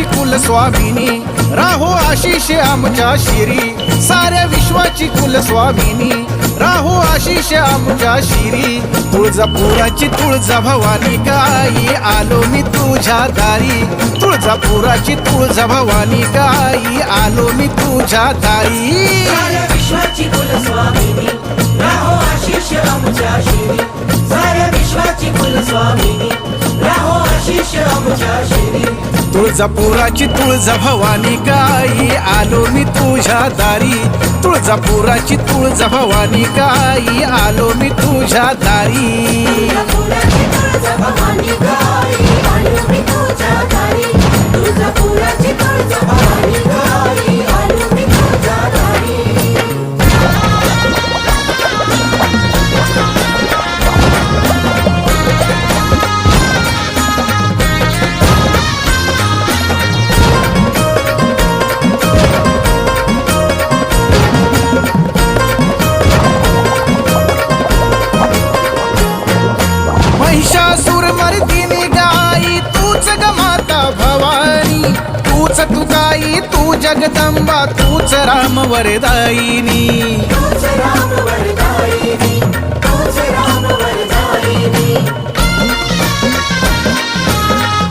विश्वाची कुलस्वामिनी, राहो आशिष आमच्या शिरी, साऱ्या विश्वाची कुलस्वामिनी, राहो आशिष आमच्या शिरी. तुळजापुराची तुळजा भवानी गाई, आलो मी तुझ्या दारी. तुळजापुराची तुळजा भवानी गाई, आलो मी तुझ्या दारी. साऱ्या विश्वाची कुलस्वामिनी, राहो आशिष आमच्या शिरी, साऱ्या विश्वाची कुलस्वामिनी, राहो आशिष आमच्या शिरी. तुळजापुराची तुळजा भवानी गाई, आलो मी तुझ्या दारी. तुळजापुराची तुळजा भवानी गाई, आलो मी तुझ्या दारी. तुळजापुराची तुळजा भवानी गाई, आलो मी तुझ्या दारी. तुळजापुराची तुळजा भवानी गाई, आलो मी तुझ्या दारी. महिषासुर मर्दिनी गाई, तूच ग माता भवानी. तूच तू गाई, तू जगदंबा, तूच राम वरदायिनी.